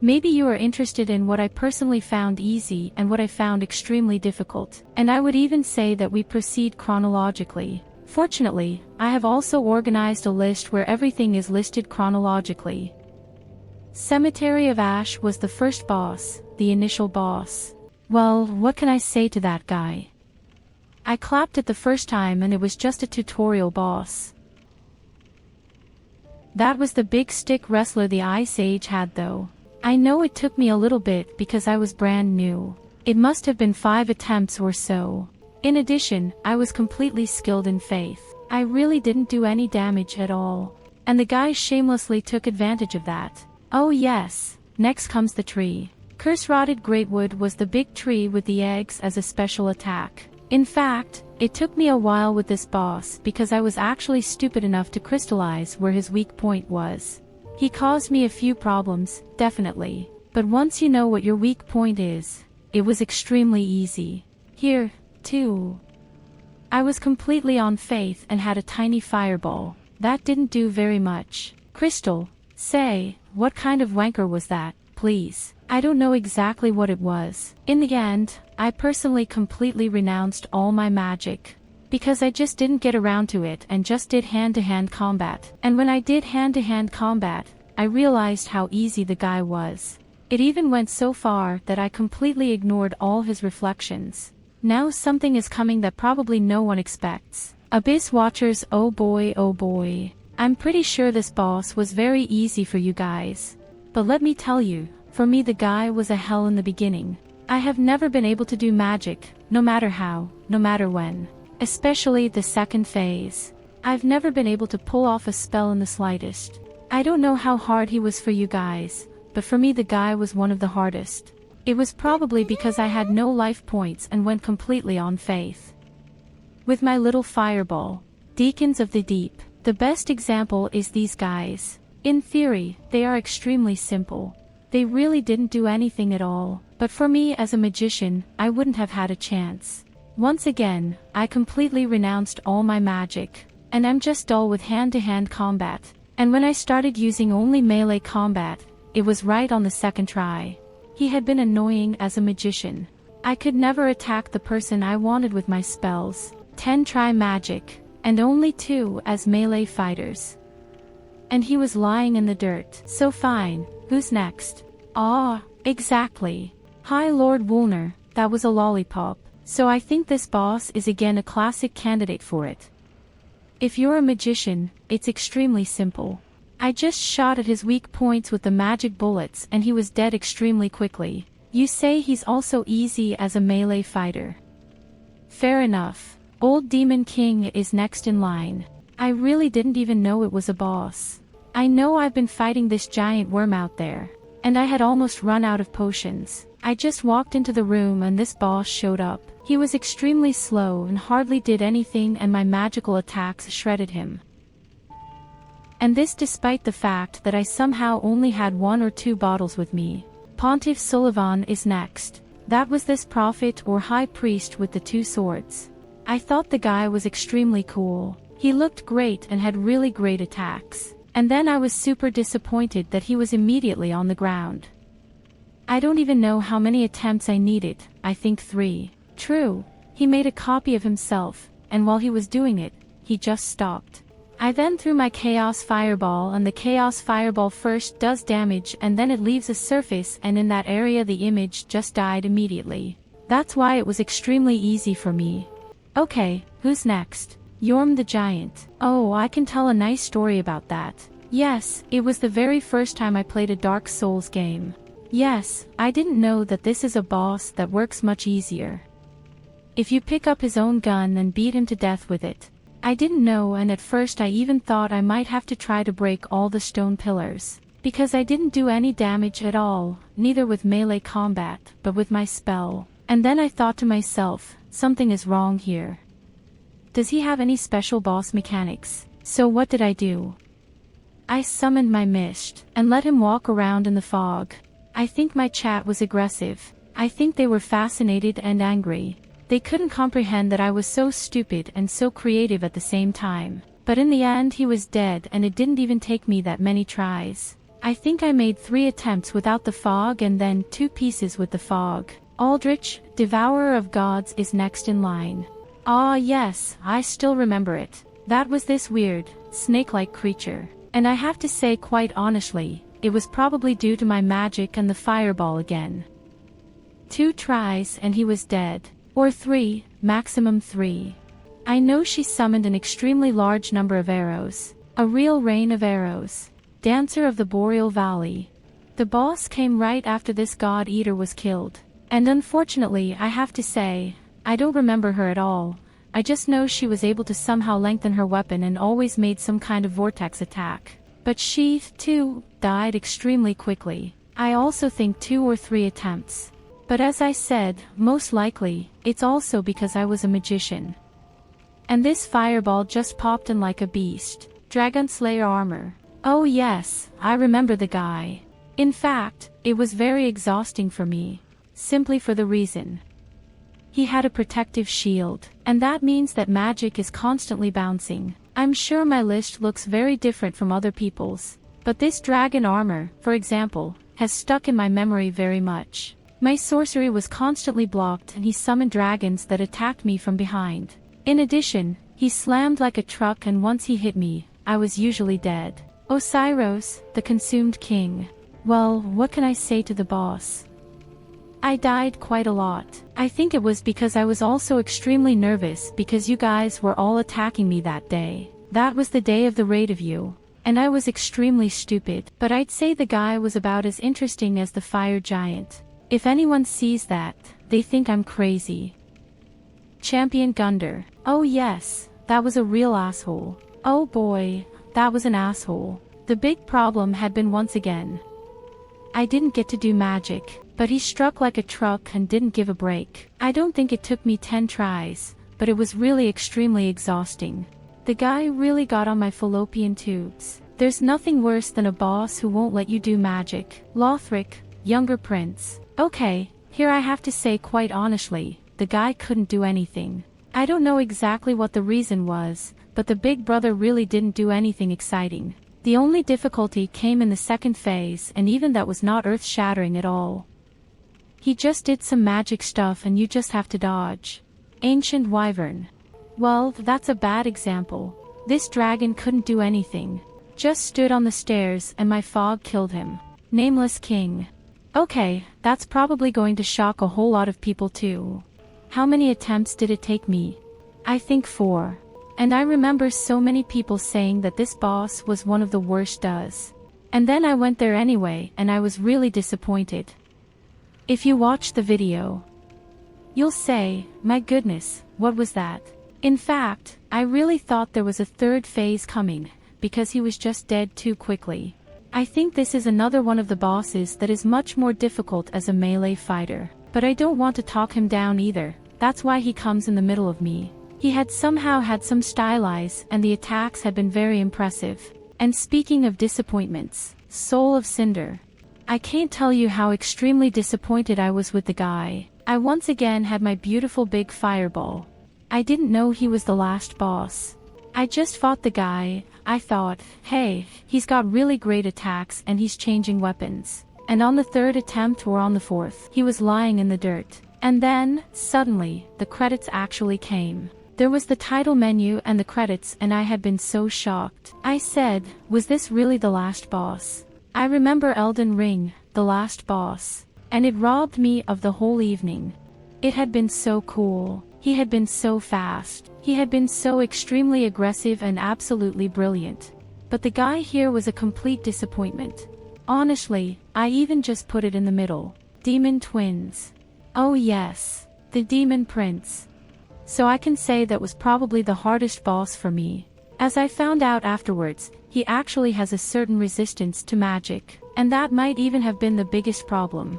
Maybe you are interested in what I personally found easy and what I found extremely difficult. And I would even say that we proceed chronologically. Fortunately, I have also organized a list where everything is listed chronologically. Cemetery of Ash was the first boss, the initial boss. Well, what can I say to that guy? I clapped it the first time and it was just a tutorial boss. That was the big stick wrestler the Ice Age had though. I know it took me a little bit because I was brand new. It must have been 5 attempts or so. In addition, I was completely skilled in Faith. I really didn't do any damage at all. And the guy shamelessly took advantage of that. Oh yes, next comes the tree. Curse-rotted Greatwood was the big tree with the eggs as a special attack. In fact, it took me a while with this boss because I was actually stupid enough to crystallize where his weak point was. He caused me a few problems, definitely. But once you know what your weak point is, it was extremely easy. Here, too. I was completely on Faith and had a tiny fireball. That didn't do very much. Crystal, say, what kind of wanker was that, please? I don't know exactly what it was. In the end, I personally completely renounced all my magic. Because I just didn't get around to it and just did hand-to-hand combat. And when I did hand-to-hand combat, I realized how easy the guy was. It even went so far that I completely ignored all his reflections. Now something is coming that probably no one expects. Abyss Watchers, oh boy oh boy. I'm pretty sure this boss was very easy for you guys. But let me tell you, for me the guy was a hell in the beginning. I have never been able to do magic, no matter how, no matter when. Especially the second phase. I've never been able to pull off a spell in the slightest. I don't know how hard he was for you guys, but for me the guy was one of the hardest. It was probably because I had no life points and went completely on Faith. With my little fireball. Deacons of the Deep. The best example is these guys. In theory, they are extremely simple. They really didn't do anything at all, but for me as a magician, I wouldn't have had a chance. Once again, I completely renounced all my magic, and I'm just dull with hand-to-hand combat. And when I started using only melee combat, it was right on the second try. He had been annoying as a magician. I could never attack the person I wanted with my spells. 10 try magic, and only 2 as melee fighters. And he was lying in the dirt. So fine, who's next? Ah, exactly. Hi Lord Woolner, that was a lollipop. So I think this boss is again a classic candidate for it. If you're a magician, it's extremely simple. I just shot at his weak points with the magic bullets and he was dead extremely quickly. You say he's also easy as a melee fighter. Fair enough. Old Demon King is next in line. I really didn't even know it was a boss. I know I've been fighting this giant worm out there, and I had almost run out of potions. I just walked into the room and this boss showed up. He was extremely slow and hardly did anything and my magical attacks shredded him. And this despite the fact that I somehow only had 1 or 2 bottles with me. Pontiff Sullivan is next. That was this prophet or high priest with the 2 swords. I thought the guy was extremely cool. He looked great and had really great attacks. And then I was super disappointed that he was immediately on the ground. I don't even know how many attempts I needed, I think 3. True, he made a copy of himself, and while he was doing it, he just stopped. I then threw my Chaos Fireball and the Chaos Fireball first does damage and then it leaves a surface and in that area the image just died immediately. That's why it was extremely easy for me. Okay, who's next? Yorm the Giant. Oh, I can tell a nice story about that. Yes, it was the very first time I played a Dark Souls game. Yes, I didn't know that this is a boss that works much easier. If you pick up his own gun and beat him to death with it. I didn't know and at first I even thought I might have to try to break all the stone pillars. Because I didn't do any damage at all, neither with melee combat, but with my spell. And then I thought to myself, something is wrong here. Does he have any special boss mechanics? So what did I do? I summoned my mist, and let him walk around in the fog. I think my chat was aggressive. I think they were fascinated and angry. They couldn't comprehend that I was so stupid and so creative at the same time. But in the end he was dead and it didn't even take me that many tries. I think I made 3 attempts without the fog and then 2 pieces with the fog. Aldrich, Devourer of Gods, is next in line. Ah yes, I still remember it. That was this weird, snake-like creature. And I have to say quite honestly, it was probably due to my magic and the fireball again. 2 tries and he was dead. Or 3, maximum 3. I know she summoned an extremely large number of arrows. A real rain of arrows. Dancer of the Boreal Valley. The boss came right after this god-eater was killed. And unfortunately I have to say, I don't remember her at all. I just know she was able to somehow lengthen her weapon and always made some kind of vortex attack. But she, too, died extremely quickly. I also think 2 or 3 attempts. But as I said, most likely, it's also because I was a magician. And this fireball just popped in like a beast. Dragon Slayer armor. Oh yes, I remember the guy. In fact, it was very exhausting for me. Simply for the reason. He had a protective shield, and that means that magic is constantly bouncing. I'm sure my list looks very different from other people's, but this dragon armor, for example, has stuck in my memory very much. My sorcery was constantly blocked and he summoned dragons that attacked me from behind. In addition, he slammed like a truck and once he hit me, I was usually dead. Osiros, the Consumed King. Well, what can I say to the boss? I died quite a lot. I think it was because I was also extremely nervous because you guys were all attacking me that day. That was the day of the raid of you. And I was extremely stupid, but I'd say the guy was about as interesting as the fire giant. If anyone sees that, they think I'm crazy. Champion Gunder. Oh yes, that was a real asshole. Oh boy, that was an asshole. The big problem had been once again. I didn't get to do magic, but he struck like a truck and didn't give a break. I don't think it took me 10 tries, but it was really extremely exhausting. The guy really got on my fallopian tubes. There's nothing worse than a boss who won't let you do magic. Lothric, Younger Prince. Okay, here I have to say quite honestly, the guy couldn't do anything. I don't know exactly what the reason was, but the big brother really didn't do anything exciting. The only difficulty came in the second phase and even that was not earth-shattering at all. He just did some magic stuff and you just have to dodge. Ancient Wyvern. Well, that's a bad example. This dragon couldn't do anything. Just stood on the stairs and my fog killed him. Nameless King. Okay, that's probably going to shock a whole lot of people too. How many attempts did it take me? I think 4. And I remember so many people saying that this boss was one of the worst does. And then I went there anyway and I was really disappointed. If you watch the video, you'll say, my goodness, what was that? In fact, I really thought there was a 3rd phase coming, because he was just dead too quickly. I think this is another one of the bosses that is much more difficult as a melee fighter. But I don't want to talk him down either, that's why he comes in the middle of me. He had somehow had some stylize and the attacks had been very impressive. And speaking of disappointments, Soul of Cinder. I can't tell you how extremely disappointed I was with the guy. I once again had my beautiful big fireball. I didn't know he was the last boss. I just fought the guy. I thought, hey, he's got really great attacks and he's changing weapons. And on the 3rd attempt or on the 4th, he was lying in the dirt. And then, suddenly, the credits actually came. There was the title menu and the credits and I had been so shocked. I said, was this really the last boss? I remember Elden Ring, the last boss. And it robbed me of the whole evening. It had been so cool. He had been so fast. He had been so extremely aggressive and absolutely brilliant. But the guy here was a complete disappointment. Honestly, I even just put it in the middle. Demon Twins. Oh yes, the Demon Prince. So I can say that was probably the hardest boss for me. As I found out afterwards, he actually has a certain resistance to magic, and that might even have been the biggest problem.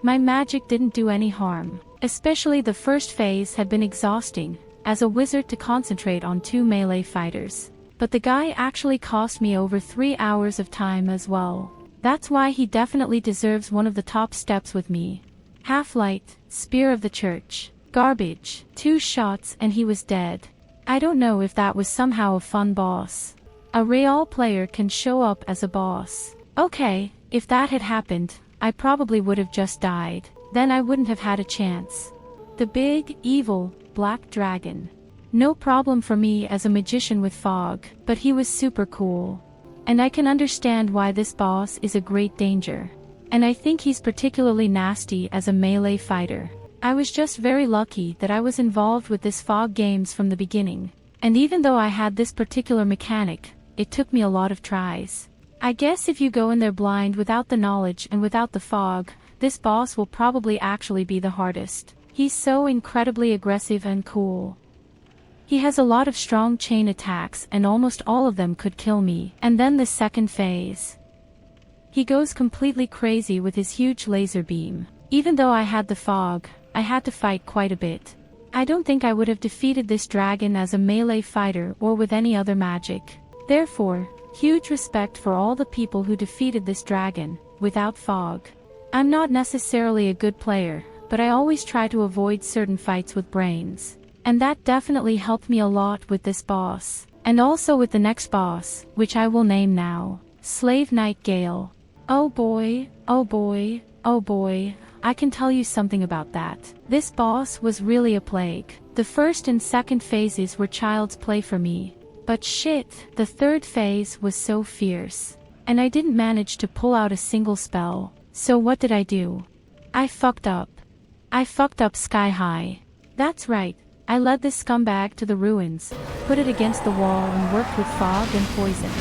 My magic didn't do any harm, especially the first phase had been exhausting, as a wizard to concentrate on 2 melee fighters. But the guy actually cost me over 3 hours of time as well. That's why he definitely deserves one of the top steps with me. Half-Light, Spear of the Church. Garbage. 2 shots and he was dead. I don't know if that was somehow a fun boss. A real player can show up as a boss. Okay, if that had happened, I probably would have just died. Then I wouldn't have had a chance. The big, evil, black dragon. No problem for me as a magician with fog, but he was super cool. And I can understand why this boss is a great danger. And I think he's particularly nasty as a melee fighter. I was just very lucky that I was involved with this fog games from the beginning. And even though I had this particular mechanic, it took me a lot of tries. I guess if you go in there blind without the knowledge and without the fog, this boss will probably actually be the hardest. He's so incredibly aggressive and cool. He has a lot of strong chain attacks and almost all of them could kill me. And then the second phase. He goes completely crazy with his huge laser beam. Even though I had the fog, I had to fight quite a bit. I don't think I would have defeated this dragon as a melee fighter or with any other magic. Therefore, huge respect for all the people who defeated this dragon, without fog. I'm not necessarily a good player, but I always try to avoid certain fights with brains. And that definitely helped me a lot with this boss. And also with the next boss, which I will name now. Slave Knight Gale. Oh boy, oh boy, oh boy. I can tell you something about that. This boss was really a plague. The first and second phases were child's play for me. But shit, the third phase was so fierce. And I didn't manage to pull out a single spell. So what did I do? I fucked up. I fucked up sky high. That's right, I led this scumbag to the ruins, put it against the wall and worked with fog and poison.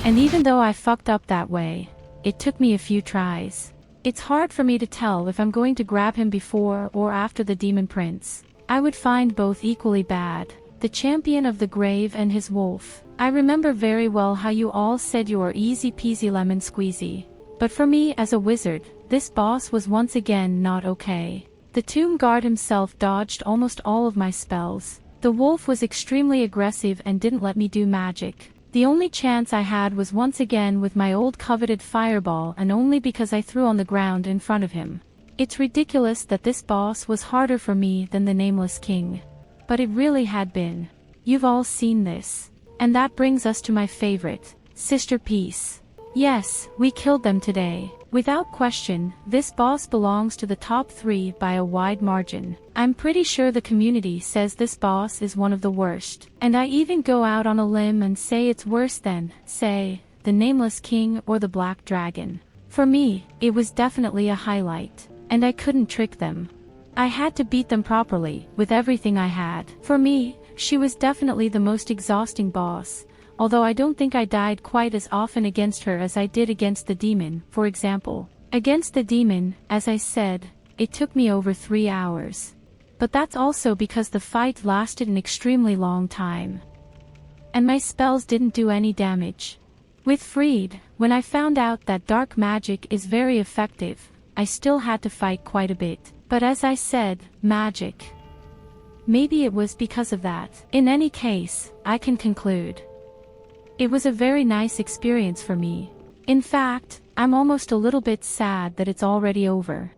And even though I fucked up that way, it took me a few tries. It's hard for me to tell if I'm going to grab him before or after the Demon Prince. I would find both equally bad. The Champion of the Grave and his wolf. I remember very well how you all said you are easy peasy lemon squeezy. But for me as a wizard, this boss was once again not okay. The Tomb Guard himself dodged almost all of my spells. The wolf was extremely aggressive and didn't let me do magic. The only chance I had was once again with my old coveted fireball and only because I threw on the ground in front of him. It's ridiculous that this boss was harder for me than the Nameless King. But it really had been. You've all seen this. And that brings us to my favorite, Sister Peace. Yes, we killed them today. Without question, this boss belongs to the top 3 by a wide margin. I'm pretty sure the community says this boss is one of the worst. And I even go out on a limb and say it's worse than, say, the Nameless King or the Black Dragon. For me, it was definitely a highlight. And I couldn't trick them. I had to beat them properly, with everything I had. For me, she was definitely the most exhausting boss. Although I don't think I died quite as often against her as I did against the demon, for example. Against the demon, as I said, it took me over 3 hours. But that's also because the fight lasted an extremely long time. And my spells didn't do any damage. With Freed, when I found out that dark magic is very effective, I still had to fight quite a bit. But as I said, magic. Maybe it was because of that. In any case, I can conclude. It was a very nice experience for me. In fact, I'm almost a little bit sad that it's already over.